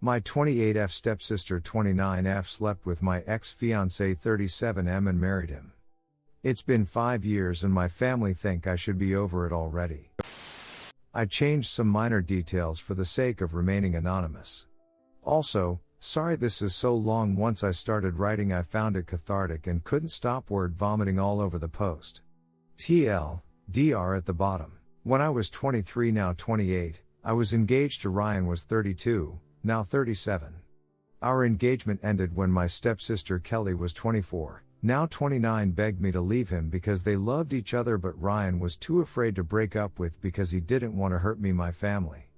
My 28F stepsister 29F slept with my ex-fiancé 37M and married him. It's been 5 years and my family think I should be over it already. I changed some minor details for the sake of remaining anonymous. Also, sorry this is so long. Once I started writing I found it cathartic and couldn't stop word vomiting all over the post. TLDR at the bottom. When I was 23 now 28, I was engaged to Ryan was 32, now 37. Our engagement ended when my stepsister Kelly was 24, now 29 begged me to leave him because they loved each other but Ryan was too afraid to break up with because he didn't want to hurt me my family.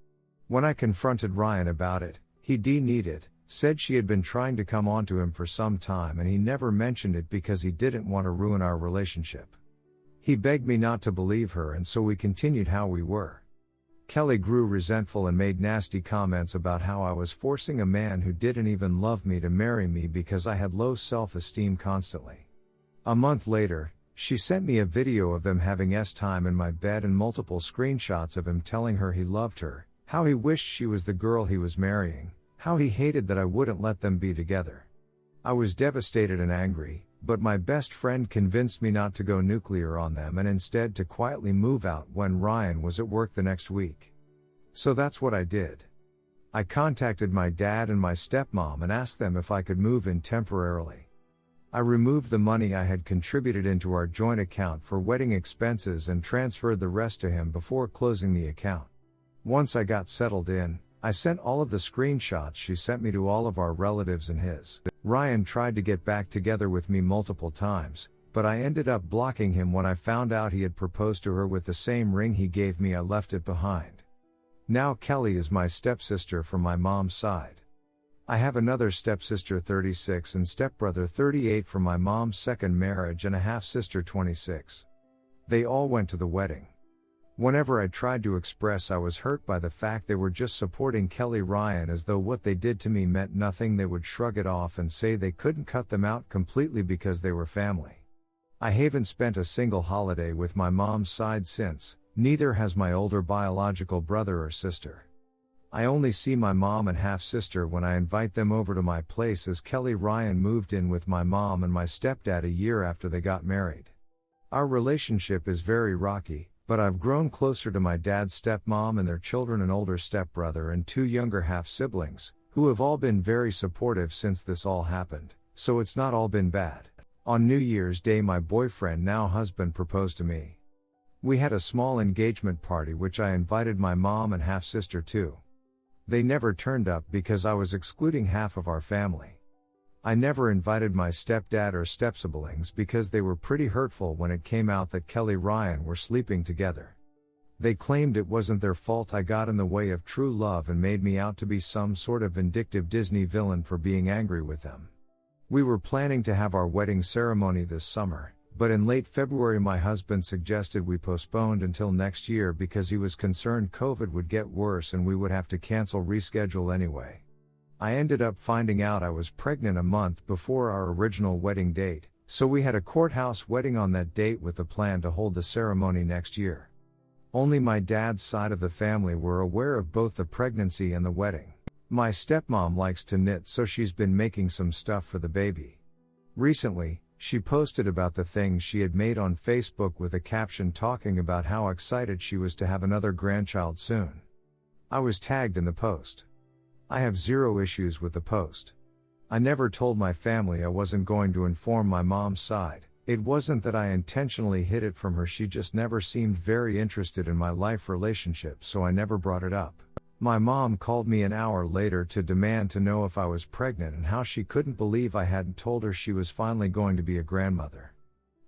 When I confronted Ryan about it, he denied it, said she had been trying to come on to him for some time and he never mentioned it because he didn't want to ruin our relationship. He begged me not to believe her and so we continued how we were. Kelly grew resentful and made nasty comments about how I was forcing a man who didn't even love me to marry me because I had low self-esteem constantly. A month later, she sent me a video of them having time in my bed and multiple screenshots of him telling her he loved her, how he wished she was the girl he was marrying, how he hated that I wouldn't let them be together. I was devastated and angry, but my best friend convinced me not to go nuclear on them and instead to quietly move out when Ryan was at work the next week. So that's what I did. I contacted my dad and my stepmom and asked them if I could move in temporarily. I removed the money I had contributed into our joint account for wedding expenses and transferred the rest to him before closing the account. Once I got settled in, I sent all of the screenshots she sent me to all of our relatives and his. Ryan tried to get back together with me multiple times, but I ended up blocking him when I found out he had proposed to her with the same ring he gave me. I left it behind. Now Kelly is my stepsister from my mom's side. I have another stepsister 36 and stepbrother 38 from my mom's second marriage and a half-sister 26. They all went to the wedding. Whenever I tried to express I was hurt by the fact they were just supporting Kelly Ryan as though what they did to me meant nothing, they would shrug it off and say they couldn't cut them out completely because they were family. I haven't spent a single holiday with my mom's side since, neither has my older biological brother or sister. I only see my mom and half-sister when I invite them over to my place as Kelly Ryan moved in with my mom and my stepdad a year after they got married. Our relationship is very rocky, but I've grown closer to my dad's stepmom and their children, an older stepbrother and 2 younger half-siblings, who have all been very supportive since this all happened, so it's not all been bad. On New Year's Day my boyfriend, now husband, proposed to me. We had a small engagement party which I invited my mom and half-sister to. They never turned up because I was excluding half of our family. I never invited my stepdad or stepsiblings because they were pretty hurtful when it came out that Kelly Ryan were sleeping together. They claimed it wasn't their fault. I got in the way of true love and made me out to be some sort of vindictive Disney villain for being angry with them. We were planning to have our wedding ceremony this summer, but in late February my husband suggested we postponed until next year because he was concerned COVID would get worse and we would have to reschedule anyway. I ended up finding out I was pregnant a month before our original wedding date, so we had a courthouse wedding on that date with the plan to hold the ceremony next year. Only my dad's side of the family were aware of both the pregnancy and the wedding. My stepmom likes to knit, so she's been making some stuff for the baby. Recently, she posted about the things she had made on Facebook with a caption talking about how excited she was to have another grandchild soon. I was tagged in the post. I have zero issues with the post. I never told my family I wasn't going to inform my mom's side. It wasn't that I intentionally hid it from her, she just never seemed very interested in my life relationship, so I never brought it up. My mom called me an hour later to demand to know if I was pregnant and how she couldn't believe I hadn't told her she was finally going to be a grandmother.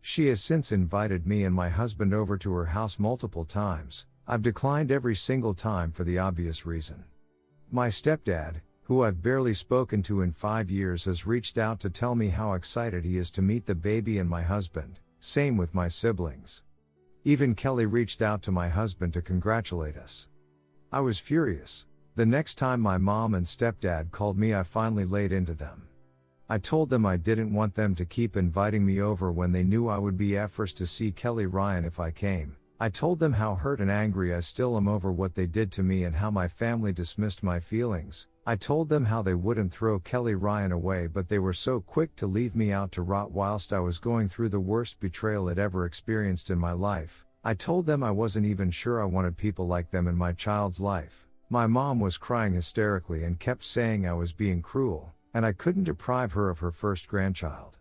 She has since invited me and my husband over to her house multiple times. I've declined every single time for the obvious reason. My stepdad, who I've barely spoken to in 5 years, has reached out to tell me how excited he is to meet the baby and my husband, same with my siblings. Even Kelly reached out to my husband to congratulate us. I was furious. The next time my mom and stepdad called me I finally laid into them. I told them I didn't want them to keep inviting me over when they knew I would be averse to see Kelly Ryan if I came. I told them how hurt and angry I still am over what they did to me and how my family dismissed my feelings. I told them how they wouldn't throw Kelly Ryan away, but they were so quick to leave me out to rot whilst I was going through the worst betrayal I'd ever experienced in my life. I told them I wasn't even sure I wanted people like them in my child's life. My mom was crying hysterically and kept saying I was being cruel, and I couldn't deprive her of her first grandchild.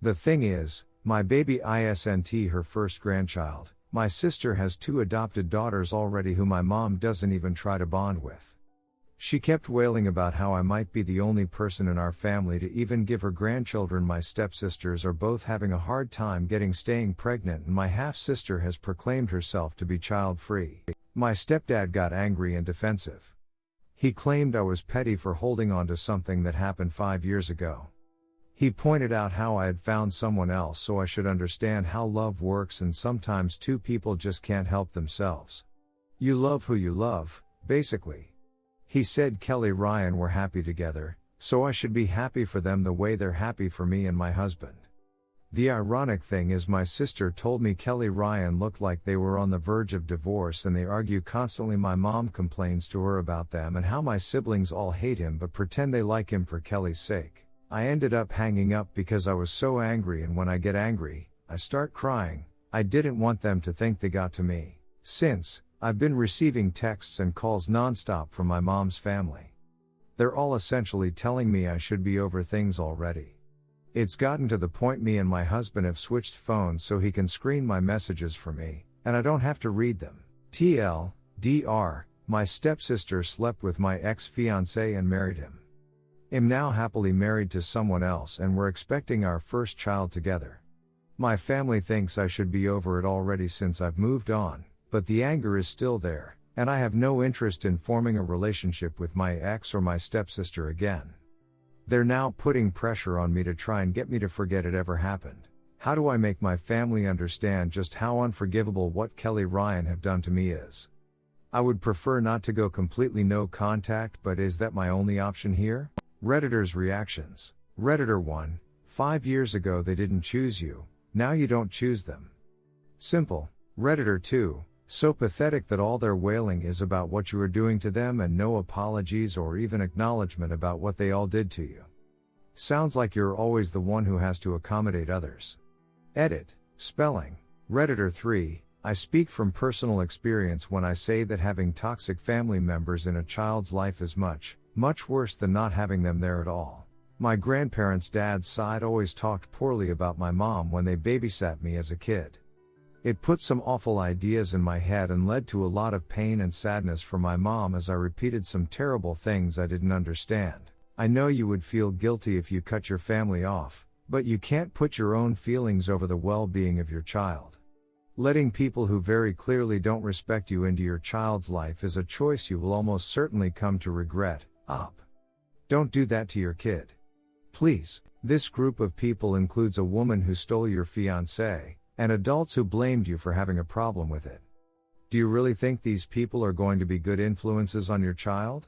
The thing is, my baby isn't her first grandchild. My sister has 2 adopted daughters already who my mom doesn't even try to bond with. She kept wailing about how I might be the only person in our family to even give her grandchildren. My stepsisters are both having a hard time staying pregnant, and my half-sister has proclaimed herself to be child-free. My stepdad got angry and defensive. He claimed I was petty for holding on to something that happened 5 years ago. He pointed out how I had found someone else, so I should understand how love works, and sometimes 2 people just can't help themselves. You love who you love, basically. He said Kelly Ryan were happy together, so I should be happy for them the way they're happy for me and my husband. The ironic thing is, my sister told me Kelly Ryan looked like they were on the verge of divorce and they argue constantly. My mom complains to her about them and how my siblings all hate him but pretend they like him for Kelly's sake. I ended up hanging up because I was so angry, and when I get angry, I start crying. I didn't want them to think they got to me. Since, I've been receiving texts and calls nonstop from my mom's family. They're all essentially telling me I should be over things already. It's gotten to the point me and my husband have switched phones so he can screen my messages for me, and I don't have to read them. TLDR, my stepsister slept with my ex-fiancé and married him. I'm now happily married to someone else and we're expecting our first child together. My family thinks I should be over it already since I've moved on, but the anger is still there, and I have no interest in forming a relationship with my ex or my stepsister again. They're now putting pressure on me to try and get me to forget it ever happened. How do I make my family understand just how unforgivable what Kelly Ryan have done to me is? I would prefer not to go completely no contact, but is that my only option here? Redditors' reactions. Redditor 1, 5 years ago they didn't choose you, now you don't choose them. Simple. Redditor 2, so pathetic that all their wailing is about what you are doing to them and no apologies or even acknowledgement about what they all did to you. Sounds like you're always the one who has to accommodate others. Edit. Spelling. Redditor 3, I speak from personal experience when I say that having toxic family members in a child's life is much, much worse than not having them there at all. My grandparents' dad's side always talked poorly about my mom when they babysat me as a kid. It put some awful ideas in my head and led to a lot of pain and sadness for my mom as I repeated some terrible things I didn't understand. I know you would feel guilty if you cut your family off, but you can't put your own feelings over the well-being of your child. Letting people who very clearly don't respect you into your child's life is a choice you will almost certainly come to regret. Don't do that to your kid. Please. This group of people includes a woman who stole your fiancé, and adults who blamed you for having a problem with it. Do you really think these people are going to be good influences on your child?